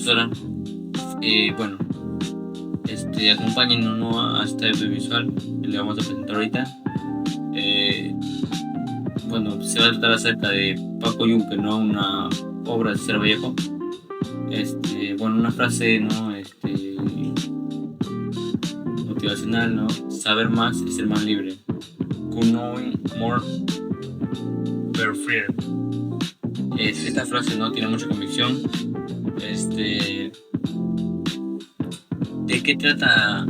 profesora. Bueno, acompáñenos, ¿no?, a este audiovisual que le vamos a presentar ahorita. Se va a tratar acerca de Paco Yunque, ¿no?, una obra de César Vallejo. Una frase, ¿no?, motivacional, ¿no? Saber más es ser más libre. Knowing more, better freer. Esta frase, ¿no?, tiene mucha convicción. ¿De qué trata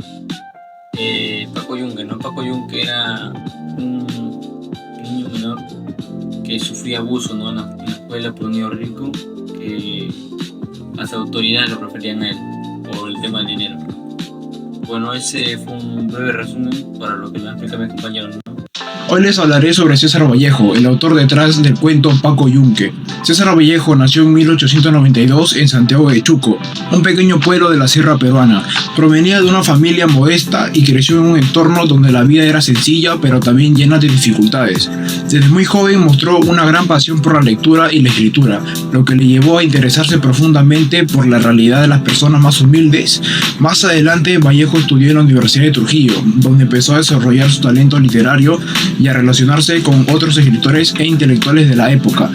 Paco Yunque, no? Paco Yunque era un niño menor que sufría abuso, ¿no?, en la escuela por un niño rico, que las autoridades lo preferían a él por el tema del dinero. Bueno, ese fue un breve resumen para lo que me han explicado mis compañeros, ¿no? Hoy les hablaré sobre César Vallejo, el autor detrás del cuento Paco Yunque. César Vallejo nació en 1892 en Santiago de Chuco, un pequeño pueblo de la sierra peruana. Provenía de una familia modesta y creció en un entorno donde la vida era sencilla pero también llena de dificultades. Desde muy joven mostró una gran pasión por la lectura y la escritura, lo que le llevó a interesarse profundamente por la realidad de las personas más humildes. Más adelante, Vallejo estudió en la Universidad de Trujillo, donde empezó a desarrollar su talento literario y a relacionarse con otros escritores e intelectuales de la época.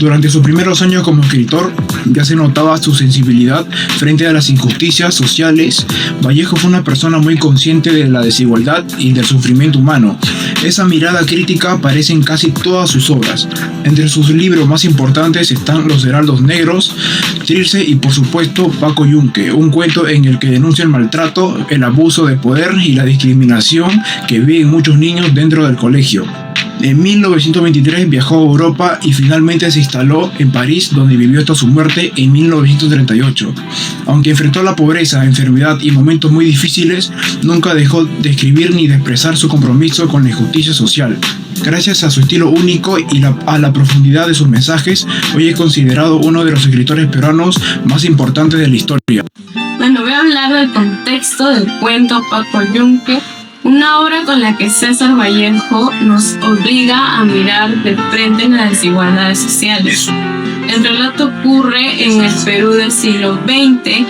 Durante sus primeros años como escritor, ya se notaba su sensibilidad frente a las injusticias sociales. Vallejo fue una persona muy consciente de la desigualdad y del sufrimiento humano. Esa mirada crítica aparece en casi todas sus obras. Entre sus libros más importantes están Los Heraldos Negros, Trilce y, por supuesto, Paco Yunque, un cuento en el que denuncia el maltrato, el abuso de poder y la discriminación que viven muchos niños dentro del colegio. En 1923 viajó a Europa y finalmente se instaló en París, donde vivió hasta su muerte en 1938. Aunque enfrentó la pobreza, enfermedad y momentos muy difíciles, nunca dejó de escribir ni de expresar su compromiso con la injusticia social. Gracias a su estilo único y a la profundidad de sus mensajes, hoy es considerado uno de los escritores peruanos más importantes de la historia. Bueno, voy a hablar del contexto del cuento Paco Yunque, una obra con la que César Vallejo nos obliga a mirar de frente las desigualdades sociales. El relato ocurre en el Perú del siglo XX,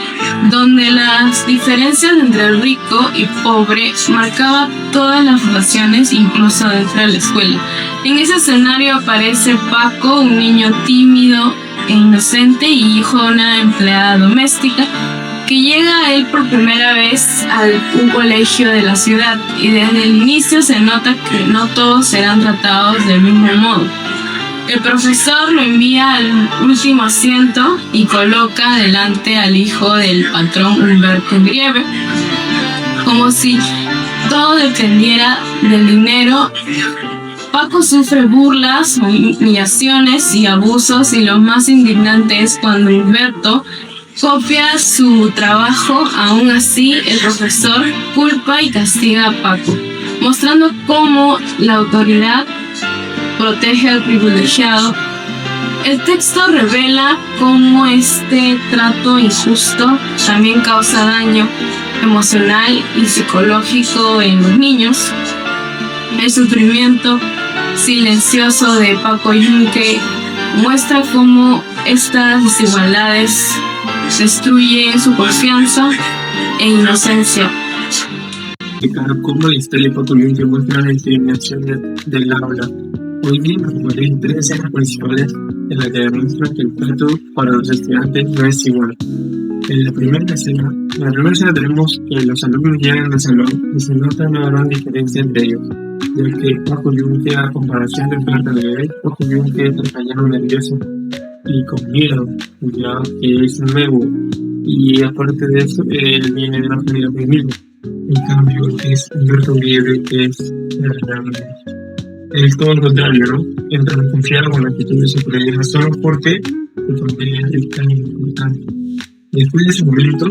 donde las diferencias entre el rico y pobre marcaban todas las relaciones, incluso dentro de la escuela. En ese escenario aparece Paco, un niño tímido e inocente y hijo de una empleada doméstica, que llega a él por primera vez a un colegio de la ciudad, y desde el inicio se nota que no todos serán tratados del mismo modo. El profesor lo envía al último asiento y coloca delante al hijo del patrón Humberto Grieve, como si todo dependiera del dinero. Paco sufre burlas, humillaciones y abusos, y lo más indignante es cuando Humberto copia su trabajo. Aún así, el profesor culpa y castiga a Paco, mostrando cómo la autoridad protege al privilegiado. El texto revela cómo este trato injusto también causa daño emocional y psicológico en los niños. El sufrimiento silencioso de Paco Yunque muestra cómo estas desigualdades destruyen su confianza e inocencia. Cómo la historia de Paco Yunque muestra la discriminación del aula. Hoy bien recorreré tres escenas principales en las que demuestra que el trato para los estudiantes no es igual. En la primera escena tenemos que los alumnos llegan al salón y se nota una gran diferencia entre ellos, ya que Paco Yunque, a comparación del planeta de bebé, Paco Yunque es callado, nervioso y con miedo, ya que es nuevo, y aparte de eso, él viene de una familia muy humilde. En cambio, es Humberto Grieve, que es todo lo contrario, ¿no? Entra confiado con la actitud de superioridad solo porque su familia es tan importante. Después de ese momento,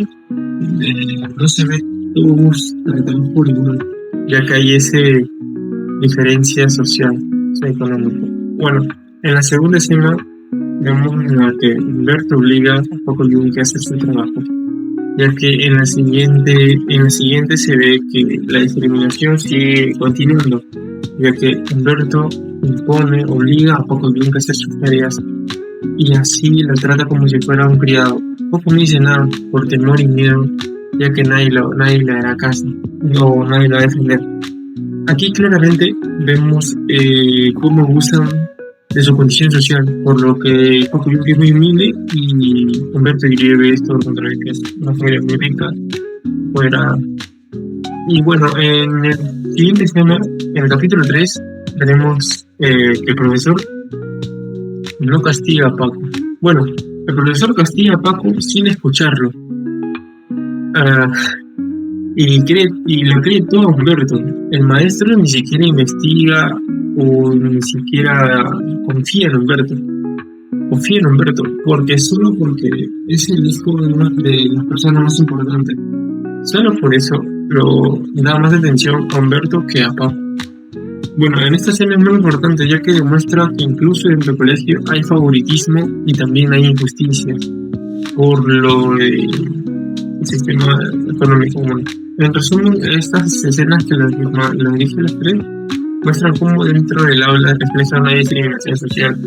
no se ve todos tratados por igual, ya que hay esa diferencia social, económica. Bueno, en la segunda escena vemos en la que Humberto obliga a Paco Yunque a hacer su trabajo, ya que en la siguiente se ve que la discriminación sigue continuando, ya que Humberto obliga a Paco Yunque a hacer sus tareas y así lo trata como si fuera un criado. Paco no dice nada por temor y miedo, ya que nadie le hará caso o nadie lo va a defender. Aquí claramente vemos cómo abusan de su condición social, por lo que Paco Yunque es muy humilde y Humberto Iribe es todo lo contrario, que es una familia muy rica, fuera. Y bueno, en el siguiente escena, en el capítulo 3, tenemos que el profesor no castiga a Paco. Bueno, el profesor castiga a Paco sin escucharlo. Y lo cree todo Humberto. El maestro ni siquiera investiga o ni siquiera confía en Humberto. Confía en Humberto, solo porque es el hijo de una de las personas más importantes. Solo por eso lo da más atención a Humberto que a Paco. Bueno, en esta escena es muy importante, ya que demuestra que incluso dentro del colegio hay favoritismo y también hay injusticia por lo del sistema económico. Bueno, en resumen, estas escenas que las dije las tres muestran cómo dentro del aula refleja una discriminación social,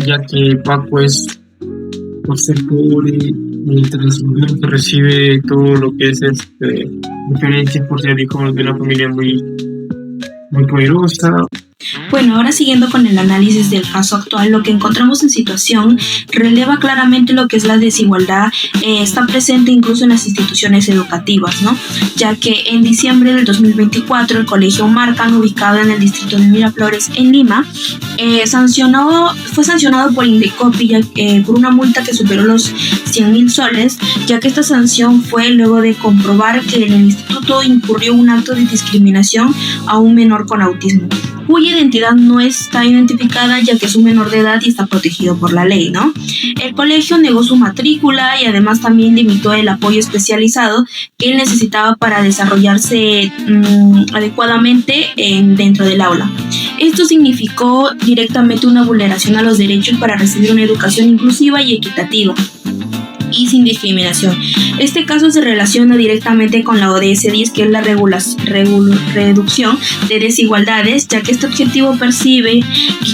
ya que Paco es por ser pobre, mientras Humberto recibe todo lo que es diferencias por ser hijo de una familia muy poderosa. Bueno, ahora siguiendo con el análisis del caso actual, lo que encontramos en situación releva claramente lo que es la desigualdad, está presente incluso en las instituciones educativas, ¿no? Ya que en diciembre del 2024 el Colegio Marcan, ubicado en el distrito de Miraflores, en Lima, fue sancionado por Indecopi por una multa que superó los 100.000 soles, ya que esta sanción fue luego de comprobar que en el instituto incurrió un acto de discriminación a un menor con autismo, cuya identidad no está identificada, ya que es un menor de edad y está protegido por la ley, ¿no? El colegio negó su matrícula y además también limitó el apoyo especializado que él necesitaba para desarrollarse adecuadamente dentro del aula. Esto significó directamente una vulneración a los derechos para recibir una educación inclusiva y equitativa y sin discriminación. Este caso se relaciona directamente con la ODS 10, que es la reducción de desigualdades, ya que este objetivo percibe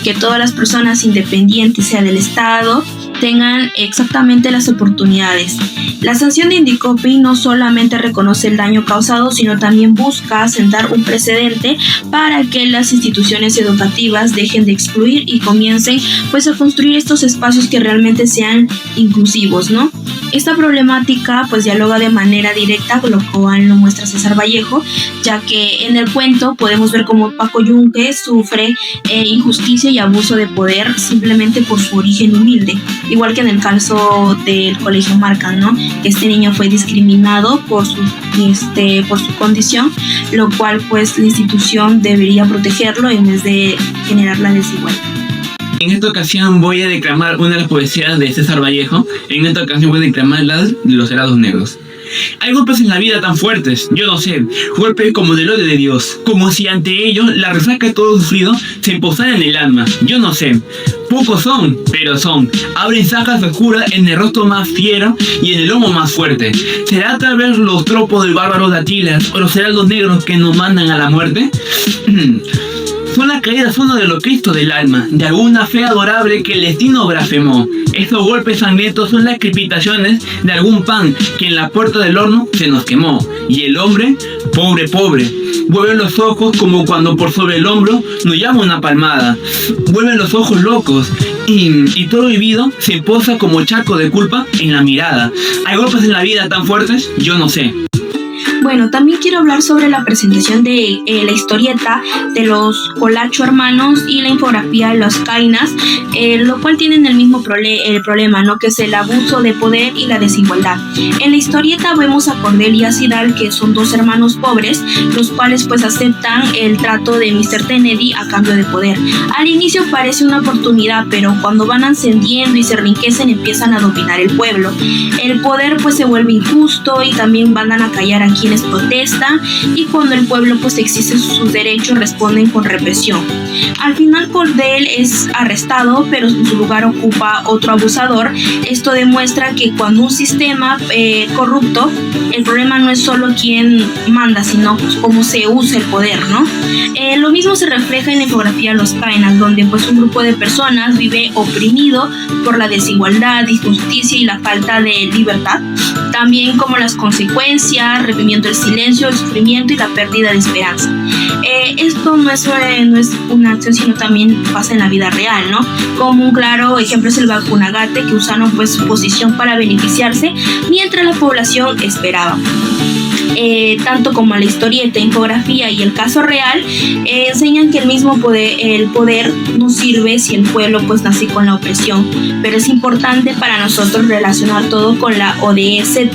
que todas las personas, independientes sea del Estado, tengan exactamente las oportunidades. La sanción de Indecopi no solamente reconoce el daño causado, sino también busca sentar un precedente para que las instituciones educativas dejen de excluir y comiencen pues a construir estos espacios que realmente sean inclusivos, ¿no? Esta problemática pues dialoga de manera directa con lo cual lo muestra César Vallejo, ya que en el cuento podemos ver cómo Paco Yunque sufre injusticia y abuso de poder simplemente por su origen humilde, igual que en el caso del Colegio Marcan, ¿no? Este niño fue discriminado por su condición, lo cual pues la institución debería protegerlo en vez de generar la desigualdad. En esta ocasión voy a declamar una de las poesías de César Vallejo. En esta ocasión voy a declamar las de los helados negros. Hay golpes en la vida tan fuertes, yo no sé, golpes como del odio de Dios, como si ante ellos la resaca de todo sufrido se posara en el alma, yo no sé. Pocos son, pero son. Abren sajas oscuras en el rostro más fiero y en el lomo más fuerte. ¿Será tal vez los tropos del bárbaro de Atilas o los heraldos negros que nos mandan a la muerte? Son las caídas uno de los Cristos del alma, de alguna fe adorable que el destino blasfemó. Estos golpes sangrientos son las crepitaciones de algún pan que en la puerta del horno se nos quemó. Y el hombre, pobre, vuelve los ojos como cuando por sobre el hombro nos llama una palmada. Vuelven los ojos locos y todo vivido se posa como charco de culpa en la mirada. Hay golpes en la vida tan fuertes, yo no sé. Bueno, también quiero hablar sobre la presentación de la historieta de los Colacho hermanos y la infografía de los Cainas, lo cual tienen el mismo problema, ¿no? Que es el abuso de poder y la desigualdad. En la historieta vemos a Cordel y a Sidal, que son dos hermanos pobres, los cuales pues aceptan el trato de Mr. Kennedy a cambio de poder. Al inicio parece una oportunidad, pero cuando van ascendiendo y se enriquecen empiezan a dominar el pueblo. El poder pues se vuelve injusto y también van a callar a quienes protestan, y cuando el pueblo pues exige sus derechos responden con represión. Al final Cordell es arrestado, pero en su lugar ocupa otro abusador. Esto demuestra que cuando un sistema corrupto, el problema no es solo quién manda, sino pues, cómo se usa el poder, ¿no? Lo mismo se refleja en la infografía Los Kainas, donde pues un grupo de personas vive oprimido por la desigualdad, injusticia y la falta de libertad, también como las consecuencias, repimiendo el silencio, el sufrimiento y la pérdida de esperanza. Esto no es una acción, sino también pasa en la vida real, ¿no? Como un claro ejemplo es el Vacunagate, que usaron pues su posición para beneficiarse mientras la población esperaba. Tanto como la historieta, infografía y el caso real enseñan que el poder no sirve si el pueblo pues nace con la opresión, pero es importante para nosotros relacionar todo con la ODS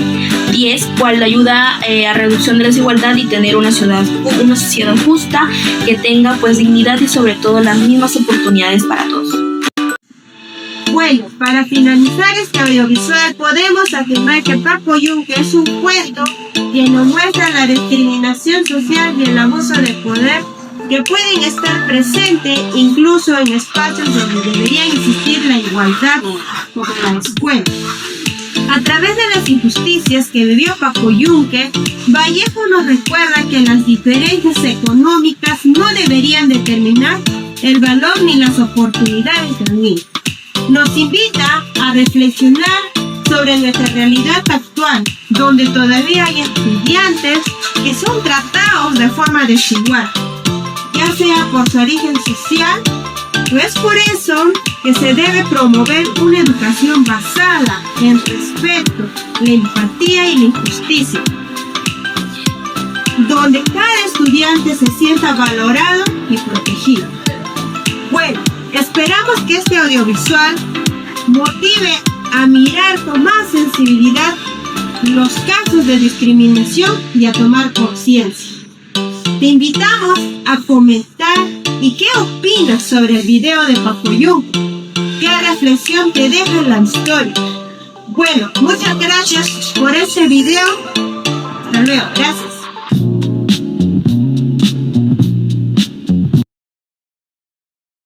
10, cual ayuda a reducción de la desigualdad y tener una sociedad justa que tenga pues dignidad y sobre todo las mismas oportunidades para todos. Bueno, para finalizar este audiovisual podemos afirmar que Paco Yunque es un cuento que nos muestra la discriminación social y el abuso de poder que pueden estar presentes incluso en espacios donde debería existir la igualdad, como la escuela. A través de las injusticias que vivió Paco Yunque, Vallejo nos recuerda que las diferencias económicas no deberían determinar el valor ni las oportunidades del niño. Nos invita a reflexionar sobre nuestra realidad actual, donde todavía hay estudiantes que son tratados de forma desigual, ya sea por su origen social, o es por eso que se debe promover una educación basada en respeto, la empatía y la injusticia, donde cada estudiante se sienta valorado y protegido. Bueno, esperamos que este audiovisual motive a mirar con más sensibilidad los casos de discriminación y a tomar conciencia. Te invitamos a comentar y qué opinas sobre el video de Paco Yunque. ¿Qué reflexión te deja la historia? Bueno, muchas gracias por este video. Hasta luego. Gracias.